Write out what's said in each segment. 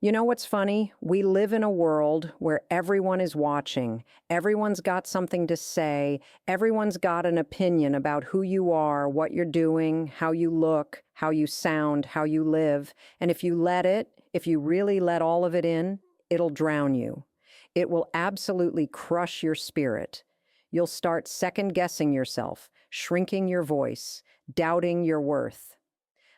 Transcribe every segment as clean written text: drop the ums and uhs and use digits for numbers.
You know what's funny? We live in a world where everyone is watching. Everyone's got something to say. Everyone's got an opinion about who you are, what you're doing, how you look, how you sound, how you live. And if you really let all of it in, it'll drown you. It will absolutely crush your spirit. You'll start second guessing yourself, shrinking your voice, doubting your worth.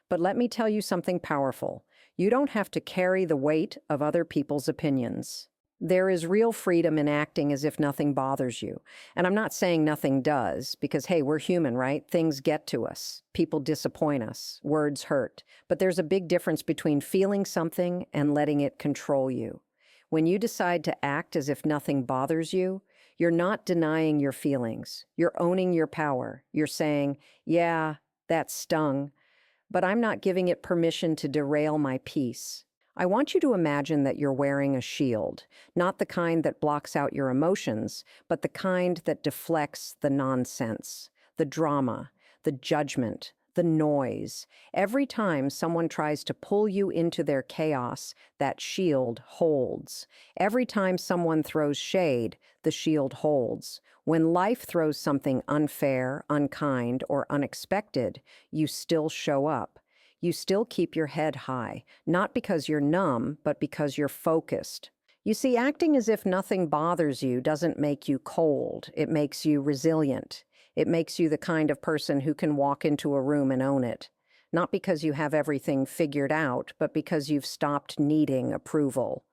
But let me tell you something powerful. You don't have to carry the weight of other people's opinions. There is real freedom in acting as if nothing bothers you. And I'm not saying nothing does, because hey, we're human, right? Things get to us. People disappoint us. Words hurt. But there's a big difference between feeling something and letting it control you. When you decide to act as if nothing bothers you, you're not denying your feelings. You're owning your power. You're saying, yeah, that stung, but I'm not giving it permission to derail my peace. I want you to imagine that you're wearing a shield, not the kind that blocks out your emotions, but the kind that deflects the nonsense, the drama, the judgment, the noise. Every time someone tries to pull you into their chaos, that shield holds. Every time someone throws shade, the shield holds. When life throws something unfair, unkind, or unexpected, you still show up. You still keep your head high, not because you're numb, but because you're focused. You see, acting as if nothing bothers you doesn't make you cold. It makes you resilient. It makes you the kind of person who can walk into a room and own it. Not because you have everything figured out, but because you've stopped needing approval.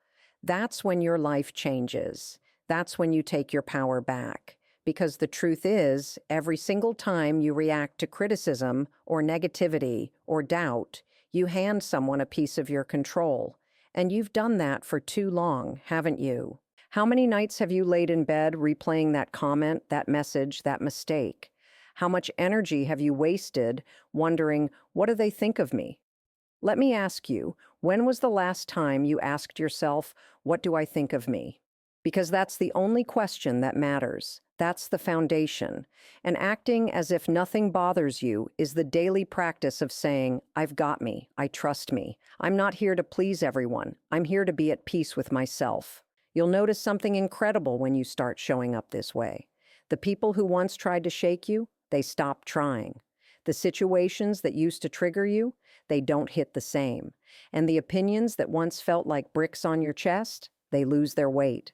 That's when your life changes. That's when you take your power back. Because the truth is, every single time you react to criticism or negativity or doubt, you hand someone a piece of your control. And you've done that for too long, haven't you? How many nights have you laid in bed replaying that comment, that message, that mistake? How much energy have you wasted wondering, what do they think of me? Let me ask you, when was the last time you asked yourself, what do I think of me? Because that's the only question that matters. That's the foundation. And acting as if nothing bothers you is the daily practice of saying, I've got me, I trust me. I'm not here to please everyone. I'm here to be at peace with myself. You'll notice something incredible when you start showing up this way. The people who once tried to shake you, they stop trying. The situations that used to trigger you, they don't hit the same. And the opinions that once felt like bricks on your chest, they lose their weight.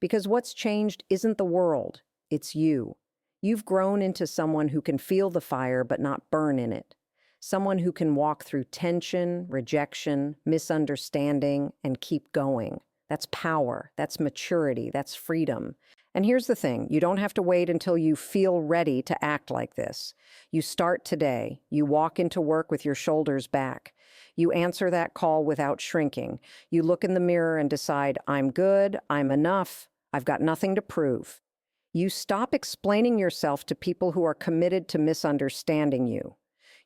Because what's changed isn't the world, it's you. You've grown into someone who can feel the fire but not burn in it. Someone who can walk through tension, rejection, misunderstanding, and keep going. That's power, that's maturity, that's freedom. And here's the thing, you don't have to wait until you feel ready to act like this. You start today. You walk into work with your shoulders back. You answer that call without shrinking. You look in the mirror and decide, I'm good, I'm enough, I've got nothing to prove. You stop explaining yourself to people who are committed to misunderstanding you.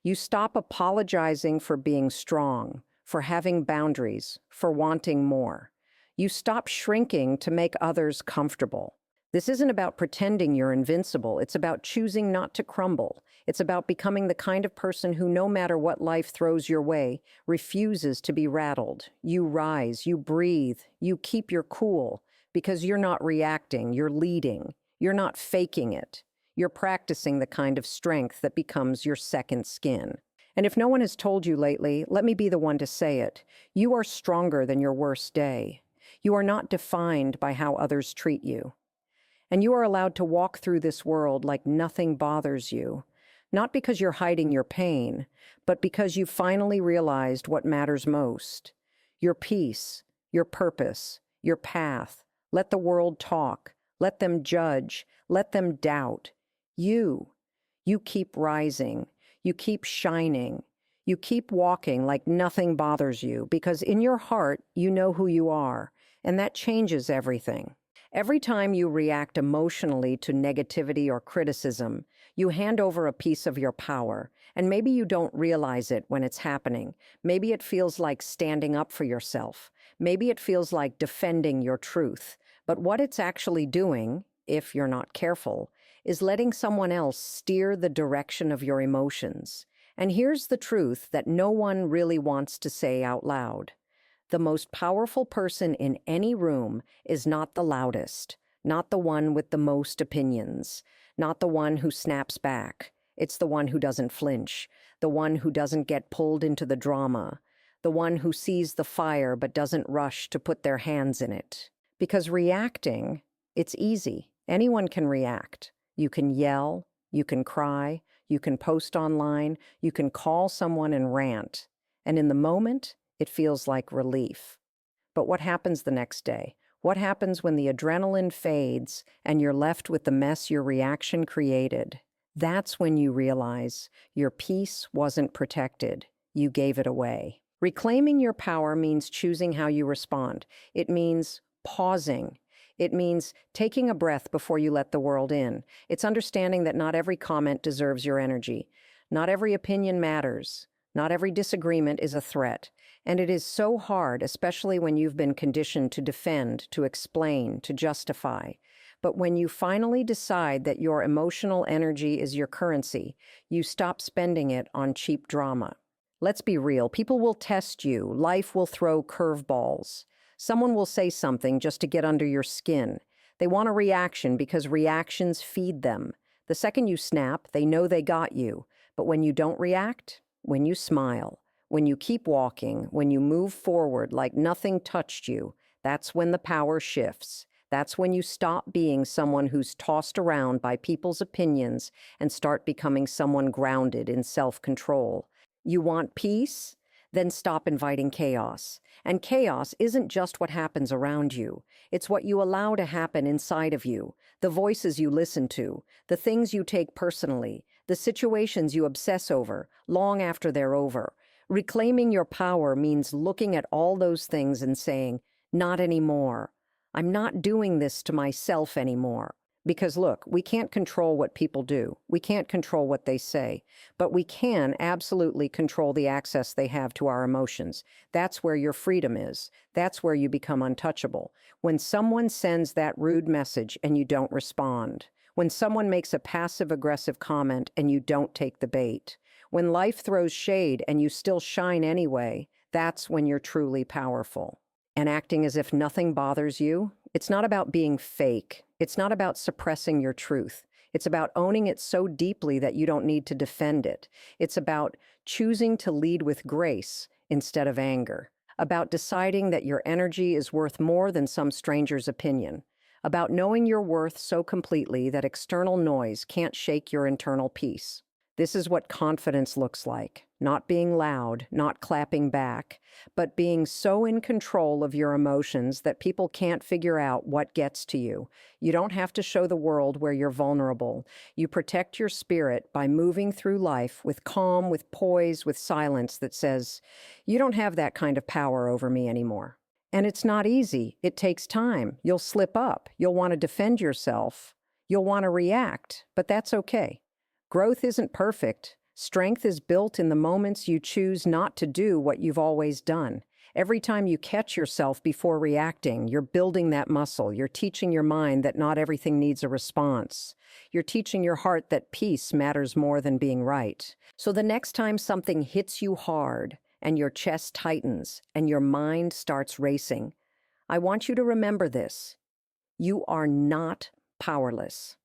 You stop apologizing for being strong, for having boundaries, for wanting more. You stop shrinking to make others comfortable. This isn't about pretending you're invincible. It's about choosing not to crumble. It's about becoming the kind of person who, no matter what life throws your way, refuses to be rattled. You rise, you breathe, you keep your cool, because you're not reacting, you're leading. You're not faking it. You're practicing the kind of strength that becomes your second skin. And if no one has told you lately, let me be the one to say it. You are stronger than your worst day. You are not defined by how others treat you. And you are allowed to walk through this world like nothing bothers you, not because you're hiding your pain, but because you finally realized what matters most. Your peace, your purpose, your path. Let the world talk. Let them judge. Let them doubt. You keep rising. You keep shining. You keep walking like nothing bothers you, because in your heart, you know who you are, and that changes everything. Every time you react emotionally to negativity or criticism, you hand over a piece of your power, and maybe you don't realize it when it's happening. Maybe it feels like standing up for yourself. Maybe it feels like defending your truth. But what it's actually doing, if you're not careful, is letting someone else steer the direction of your emotions. And here's the truth that no one really wants to say out loud. The most powerful person in any room is not the loudest, not the one with the most opinions, not the one who snaps back. It's the one who doesn't flinch, the one who doesn't get pulled into the drama, the one who sees the fire but doesn't rush to put their hands in it. Because reacting, it's easy. Anyone can react. You can yell, you can cry, you can post online, you can call someone and rant. And in the moment, it feels like relief. But what happens the next day? What happens when the adrenaline fades and you're left with the mess your reaction created? That's when you realize your peace wasn't protected. You gave it away. Reclaiming your power means choosing how you respond. It means pausing. It means taking a breath before you let the world in. It's understanding that not every comment deserves your energy. Not every opinion matters. Not every disagreement is a threat. And it is so hard, especially when you've been conditioned to defend, to explain, to justify. But when you finally decide that your emotional energy is your currency, you stop spending it on cheap drama. Let's be real. People will test you. Life will throw curveballs. Someone will say something just to get under your skin. They want a reaction because reactions feed them. The second you snap, they know they got you. But when you don't react, when you smile, when you keep walking, when you move forward like nothing touched you, that's when the power shifts. That's when you stop being someone who's tossed around by people's opinions and start becoming someone grounded in self-control. You want peace? Then stop inviting chaos. And chaos isn't just what happens around you. It's what you allow to happen inside of you, the voices you listen to, the things you take personally, the situations you obsess over, long after they're over. Reclaiming your power means looking at all those things and saying, not anymore. I'm not doing this to myself anymore. Because look, we can't control what people do. We can't control what they say. But we can absolutely control the access they have to our emotions. That's where your freedom is. That's where you become untouchable. When someone sends that rude message and you don't respond. When someone makes a passive-aggressive comment and you don't take the bait. When life throws shade and you still shine anyway, that's when you're truly powerful. And acting as if nothing bothers you, it's not about being fake. It's not about suppressing your truth. It's about owning it so deeply that you don't need to defend it. It's about choosing to lead with grace instead of anger. About deciding that your energy is worth more than some stranger's opinion. About knowing your worth so completely that external noise can't shake your internal peace. This is what confidence looks like. Not being loud, not clapping back, but being so in control of your emotions that people can't figure out what gets to you. You don't have to show the world where you're vulnerable. You protect your spirit by moving through life with calm, with poise, with silence that says, you don't have that kind of power over me anymore. And it's not easy. It takes time. You'll slip up. You'll want to defend yourself. You'll want to react, but that's okay. Growth isn't perfect. Strength is built in the moments you choose not to do what you've always done. Every time you catch yourself before reacting, you're building that muscle. You're teaching your mind that not everything needs a response. You're teaching your heart that peace matters more than being right. So the next time something hits you hard and your chest tightens and your mind starts racing, I want you to remember this. You are not powerless.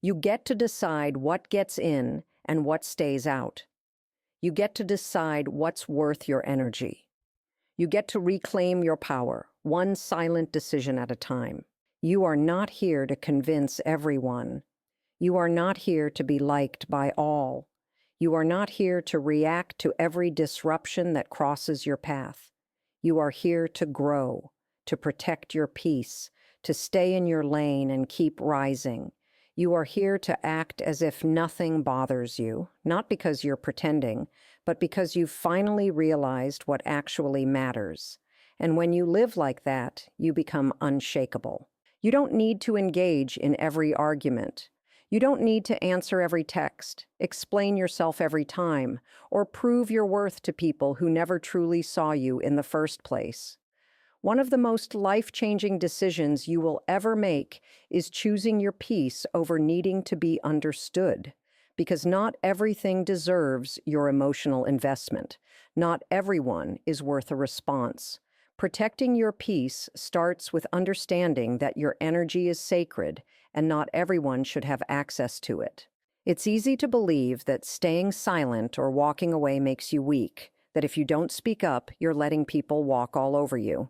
You get to decide what gets in and what stays out. You get to decide what's worth your energy. You get to reclaim your power, one silent decision at a time. You are not here to convince everyone. You are not here to be liked by all. You are not here to react to every disruption that crosses your path. You are here to grow, to protect your peace, to stay in your lane and keep rising. You are here to act as if nothing bothers you, not because you're pretending, but because you've finally realized what actually matters. And when you live like that, you become unshakable. You don't need to engage in every argument. You don't need to answer every text, explain yourself every time, or prove your worth to people who never truly saw you in the first place. One of the most life-changing decisions you will ever make is choosing your peace over needing to be understood, because not everything deserves your emotional investment. Not everyone is worth a response. Protecting your peace starts with understanding that your energy is sacred and not everyone should have access to it. It's easy to believe that staying silent or walking away makes you weak, that if you don't speak up, you're letting people walk all over you.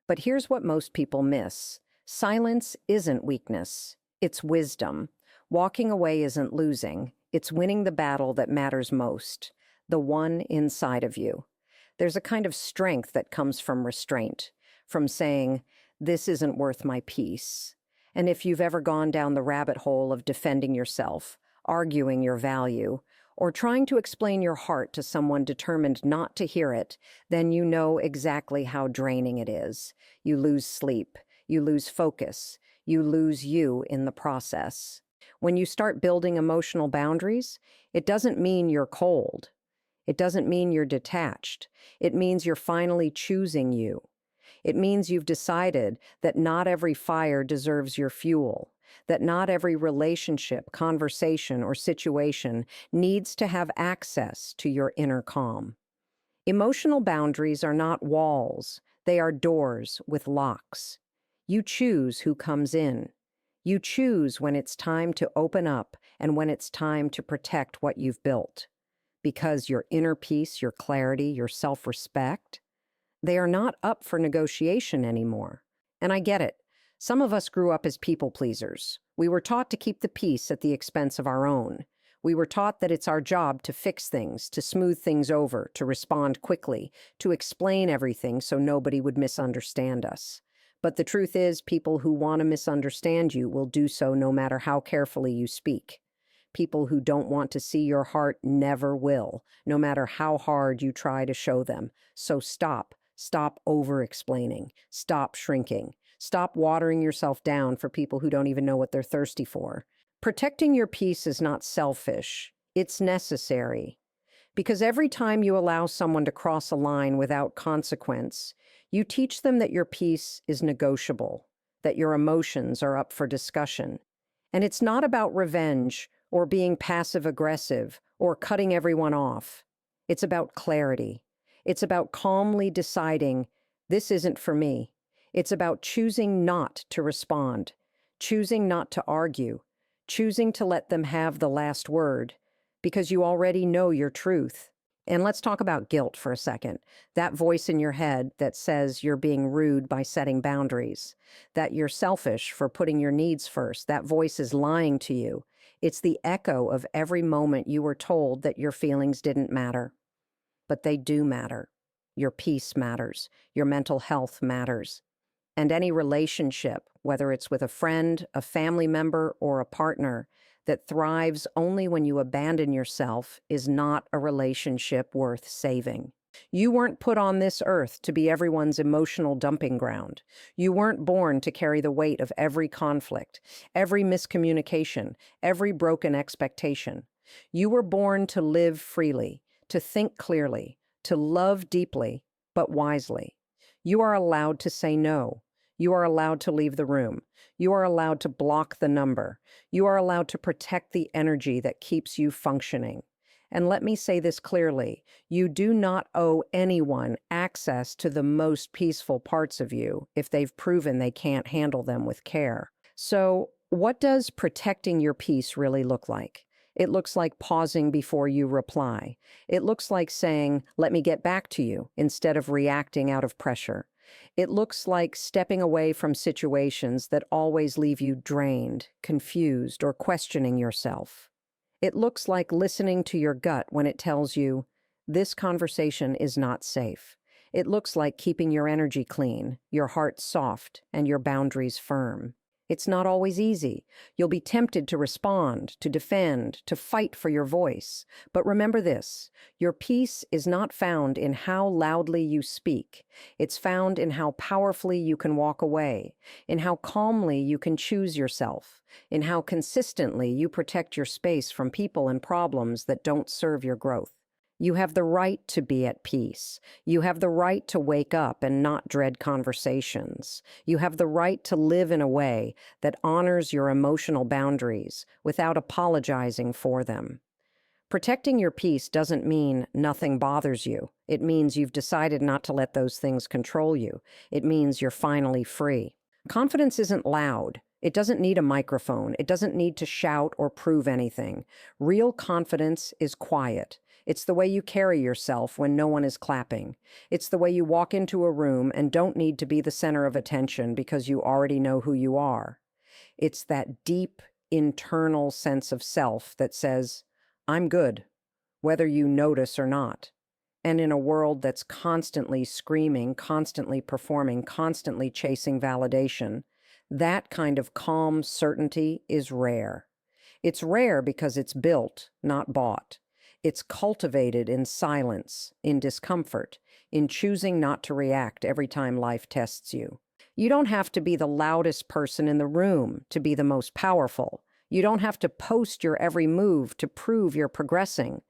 But here's what most people miss. Silence isn't weakness, it's wisdom. Walking away isn't losing, it's winning the battle that matters most, the one inside of you. There's a kind of strength that comes from restraint, from saying, "This isn't worth my peace." And if you've ever gone down the rabbit hole of defending yourself, arguing your value, or trying to explain your heart to someone determined not to hear it, then you know exactly how draining it is. You lose sleep, you lose focus, you lose you in the process. When you start building emotional boundaries, it doesn't mean you're cold. It doesn't mean you're detached. It means you're finally choosing you. It means you've decided that not every fire deserves your fuel, that not every relationship, conversation, or situation needs to have access to your inner calm. Emotional boundaries are not walls, they are doors with locks. You choose who comes in. You choose when it's time to open up and when it's time to protect what you've built. Because your inner peace, your clarity, your self-respect, they are not up for negotiation anymore. And I get it. Some of us grew up as people pleasers. We were taught to keep the peace at the expense of our own. We were taught that it's our job to fix things, to smooth things over, to respond quickly, to explain everything so nobody would misunderstand us. But the truth is, people who want to misunderstand you will do so no matter how carefully you speak. People who don't want to see your heart never will, no matter how hard you try to show them. So stop. Stop over-explaining. Stop shrinking. Stop watering yourself down for people who don't even know what they're thirsty for. Protecting your peace is not selfish. It's necessary. Because every time you allow someone to cross a line without consequence, you teach them that your peace is negotiable, that your emotions are up for discussion. And it's not about revenge or being passive-aggressive or cutting everyone off. It's about clarity. It's about calmly deciding, this isn't for me. It's about choosing not to respond, choosing not to argue, choosing to let them have the last word, because you already know your truth. And let's talk about guilt for a second. That voice in your head that says you're being rude by setting boundaries, that you're selfish for putting your needs first. That voice is lying to you. It's the echo of every moment you were told that your feelings didn't matter. But they do matter. Your peace matters. Your mental health matters. And any relationship, whether it's with a friend, a family member, or a partner, that thrives only when you abandon yourself is not a relationship worth saving. You weren't put on this earth to be everyone's emotional dumping ground. You weren't born to carry the weight of every conflict, every miscommunication, every broken expectation. You were born to live freely, to think clearly, to love deeply, but wisely. You are allowed to say no. You are allowed to leave the room. You are allowed to block the number. You are allowed to protect the energy that keeps you functioning. And let me say this clearly, you do not owe anyone access to the most peaceful parts of you if they've proven they can't handle them with care. So, what does protecting your peace really look like? It looks like pausing before you reply. It looks like saying, "Let me get back to you," instead of reacting out of pressure. It looks like stepping away from situations that always leave you drained, confused, or questioning yourself. It looks like listening to your gut when it tells you, this conversation is not safe. It looks like keeping your energy clean, your heart soft, and your boundaries firm. It's not always easy. You'll be tempted to respond, to defend, to fight for your voice. But remember this, your peace is not found in how loudly you speak. It's found in how powerfully you can walk away, in how calmly you can choose yourself, in how consistently you protect your space from people and problems that don't serve your growth. You have the right to be at peace. You have the right to wake up and not dread conversations. You have the right to live in a way that honors your emotional boundaries without apologizing for them. Protecting your peace doesn't mean nothing bothers you. It means you've decided not to let those things control you. It means you're finally free. Confidence isn't loud. It doesn't need a microphone. It doesn't need to shout or prove anything. Real confidence is quiet. It's the way you carry yourself when no one is clapping. It's the way you walk into a room and don't need to be the center of attention because you already know who you are. It's that deep, internal sense of self that says, I'm good, whether you notice or not. And in a world that's constantly screaming, constantly performing, constantly chasing validation, that kind of calm certainty is rare. It's rare because it's built, not bought. It's cultivated in silence, in discomfort, in choosing not to react every time life tests you. You don't have to be the loudest person in the room to be the most powerful. You don't have to post your every move to prove you're progressing.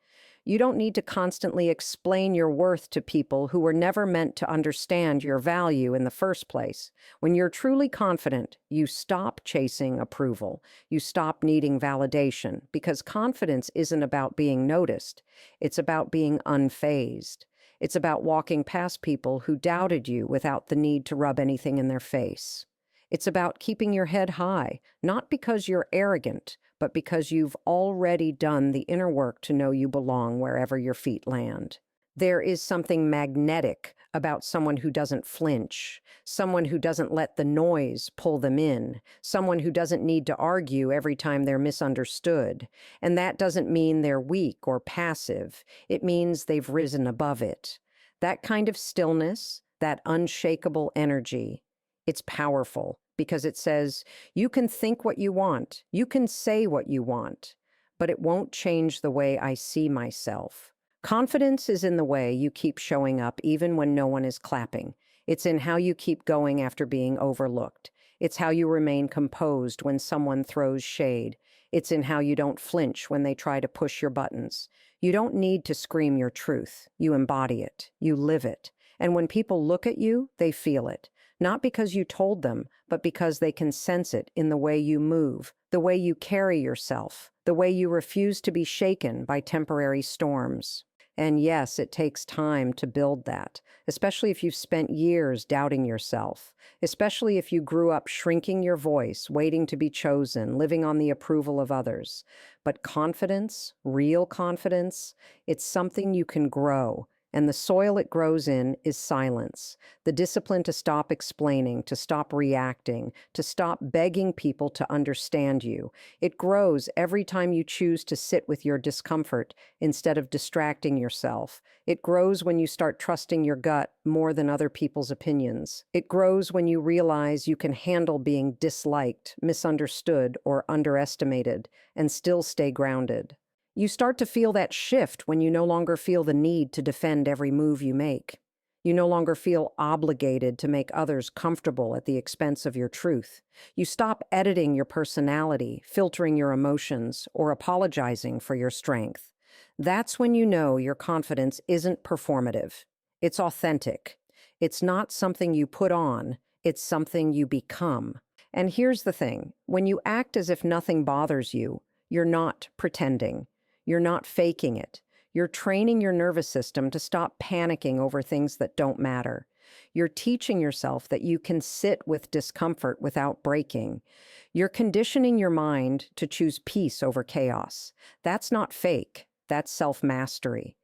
You don't need to constantly explain your worth to people who were never meant to understand your value in the first place. When you're truly confident, you stop chasing approval. You stop needing validation, because confidence isn't about being noticed. It's about being unfazed. It's about walking past people who doubted you without the need to rub anything in their face. It's about keeping your head high, not because you're arrogant, but because you've already done the inner work to know you belong wherever your feet land. There is something magnetic about someone who doesn't flinch, someone who doesn't let the noise pull them in, someone who doesn't need to argue every time they're misunderstood. And that doesn't mean they're weak or passive. It means they've risen above it. That kind of stillness, that unshakable energy, it's powerful because it says, you can think what you want, you can say what you want, but it won't change the way I see myself. Confidence is in the way you keep showing up even when no one is clapping. It's in how you keep going after being overlooked. It's how you remain composed when someone throws shade. It's in how you don't flinch when they try to push your buttons. You don't need to scream your truth. You embody it. You live it. And when people look at you, they feel it. Not because you told them, but because they can sense it in the way you move, the way you carry yourself, the way you refuse to be shaken by temporary storms. And yes, it takes time to build that, especially if you've spent years doubting yourself, especially if you grew up shrinking your voice, waiting to be chosen, living on the approval of others. But confidence, real confidence, it's something you can grow. And the soil it grows in is silence. The discipline to stop explaining, to stop reacting, to stop begging people to understand you. It grows every time you choose to sit with your discomfort instead of distracting yourself. It grows when you start trusting your gut more than other people's opinions. It grows when you realize you can handle being disliked, misunderstood, or underestimated, and still stay grounded. You start to feel that shift when you no longer feel the need to defend every move you make. You no longer feel obligated to make others comfortable at the expense of your truth. You stop editing your personality, filtering your emotions, or apologizing for your strength. That's when you know your confidence isn't performative. It's authentic. It's not something you put on, it's something you become. And here's the thing, when you act as if nothing bothers you, you're not pretending. You're not faking it. You're training your nervous system to stop panicking over things that don't matter. You're teaching yourself that you can sit with discomfort without breaking. You're conditioning your mind to choose peace over chaos. That's not fake. That's self-mastery.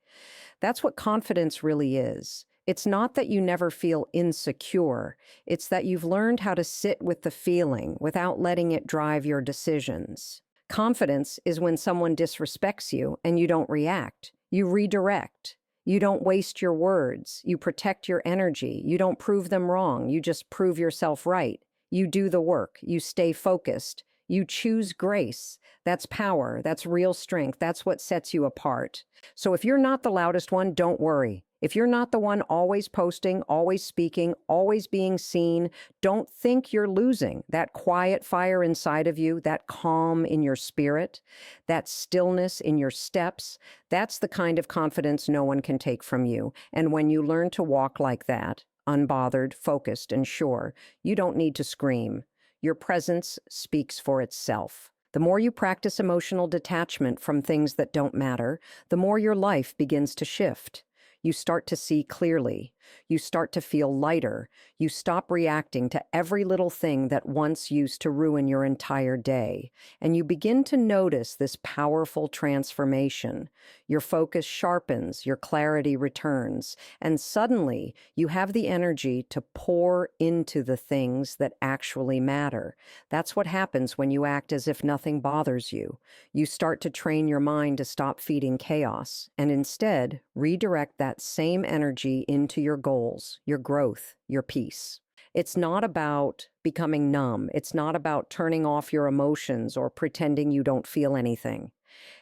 That's what confidence really is. It's not that you never feel insecure. It's that you've learned how to sit with the feeling without letting it drive your decisions. Confidence is when someone disrespects you and you don't react. You redirect. You don't waste your words. You protect your energy. You don't prove them wrong. You just prove yourself right. You do the work. You stay focused. You choose grace. That's power. That's real strength. That's what sets you apart. So if you're not the loudest one, don't worry. If you're not the one always posting, always speaking, always being seen, don't think you're losing. That quiet fire inside of you, that calm in your spirit, that stillness in your steps, that's the kind of confidence no one can take from you. And when you learn to walk like that, unbothered, focused, and sure, you don't need to scream. Your presence speaks for itself. The more you practice emotional detachment from things that don't matter, the more your life begins to shift. You start to see clearly. You start to feel lighter. You stop reacting to every little thing that once used to ruin your entire day. And you begin to notice this powerful transformation. Your focus sharpens, your clarity returns, and suddenly you have the energy to pour into the things that actually matter. That's what happens when you act as if nothing bothers you. You start to train your mind to stop feeding chaos and instead redirect that same energy into your goals, your growth, your peace. It's not about becoming numb. It's not about turning off your emotions or pretending you don't feel anything.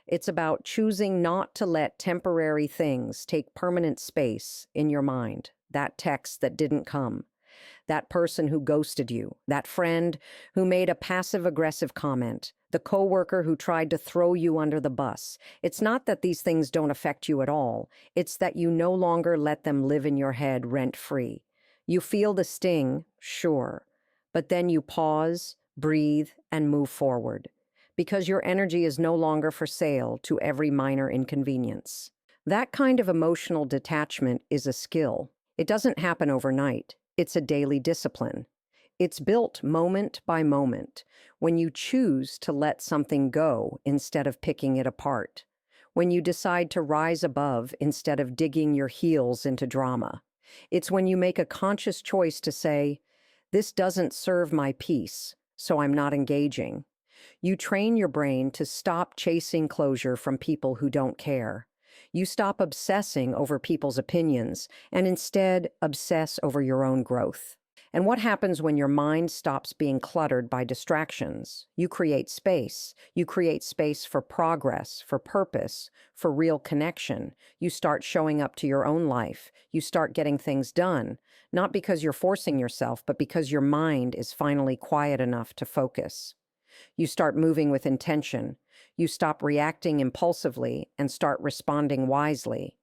It's about choosing not to let temporary things take permanent space in your mind. That text that didn't come, that person who ghosted you, that friend who made a passive-aggressive comment, the coworker who tried to throw you under the bus. It's not that these things don't affect you at all. It's that you no longer let them live in your head rent-free. You feel the sting, sure, but then you pause, breathe, and move forward, because your energy is no longer for sale to every minor inconvenience. That kind of emotional detachment is a skill. It doesn't happen overnight. It's a daily discipline. It's built moment by moment when you choose to let something go instead of picking it apart, when you decide to rise above instead of digging your heels into drama. It's when you make a conscious choice to say, "This doesn't serve my peace, so I'm not engaging." You train your brain to stop chasing closure from people who don't care. You stop obsessing over people's opinions and instead obsess over your own growth. And what happens when your mind stops being cluttered by distractions? You create space. You create space for progress, for purpose, for real connection. You start showing up to your own life. You start getting things done, not because you're forcing yourself, but because your mind is finally quiet enough to focus. You start moving with intention. You stop reacting impulsively and start responding wisely.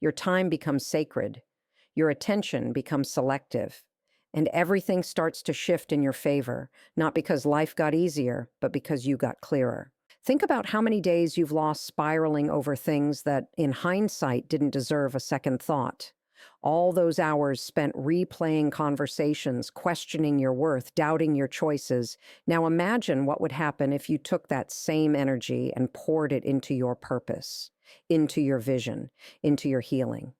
Your time becomes sacred. Your attention becomes selective. And everything starts to shift in your favor, not because life got easier, but because you got clearer. Think about how many days you've lost spiraling over things that, in hindsight, didn't deserve a second thought. All those hours spent replaying conversations, questioning your worth, doubting your choices. Now imagine what would happen if you took that same energy and poured it into your purpose, into your vision, into your healing.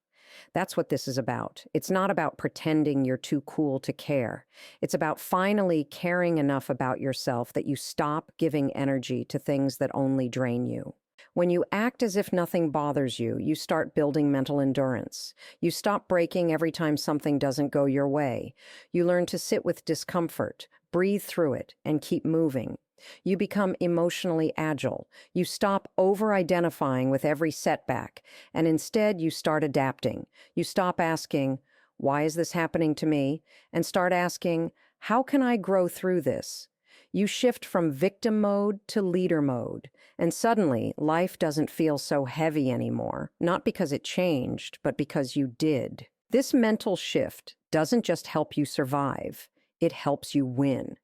That's what this is about. It's not about pretending you're too cool to care. It's about finally caring enough about yourself that you stop giving energy to things that only drain you. When you act as if nothing bothers you, you start building mental endurance. You stop breaking every time something doesn't go your way. You learn to sit with discomfort, breathe through it, and keep moving. You become emotionally agile. You stop over-identifying with every setback, and instead you start adapting. You stop asking, "Why is this happening to me?" and start asking, "How can I grow through this?" You shift from victim mode to leader mode, and suddenly life doesn't feel so heavy anymore, not because it changed, but because you did. This mental shift doesn't just help you survive, it helps you win.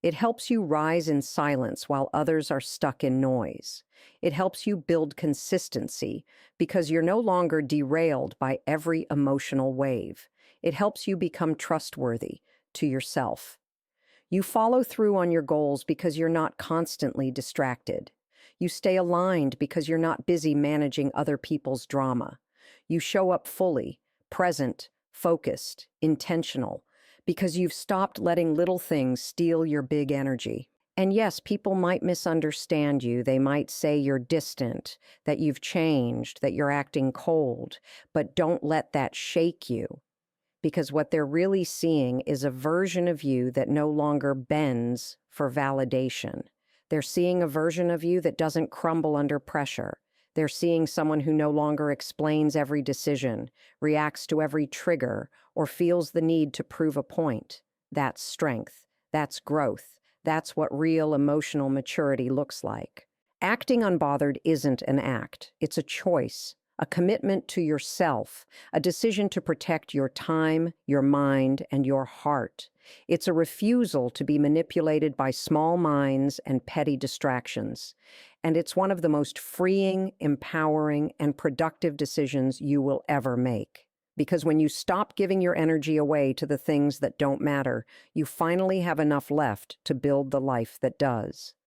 It helps you rise in silence while others are stuck in noise. It helps you build consistency because you're no longer derailed by every emotional wave. It helps you become trustworthy to yourself. You follow through on your goals because you're not constantly distracted. You stay aligned because you're not busy managing other people's drama. You show up fully, present, focused, intentional, because you've stopped letting little things steal your big energy. And yes, people might misunderstand you. They might say you're distant, that you've changed, that you're acting cold, but don't let that shake you. Because what they're really seeing is a version of you that no longer bends for validation. They're seeing a version of you that doesn't crumble under pressure. They're seeing someone who no longer explains every decision, reacts to every trigger, or feels the need to prove a point. That's strength. That's growth. That's what real emotional maturity looks like. Acting unbothered isn't an act. It's a choice, a commitment to yourself, a decision to protect your time, your mind, and your heart. It's a refusal to be manipulated by small minds and petty distractions. And it's one of the most freeing, empowering, and productive decisions you will ever make. Because when you stop giving your energy away to the things that don't matter, you finally have enough left to build the life that does.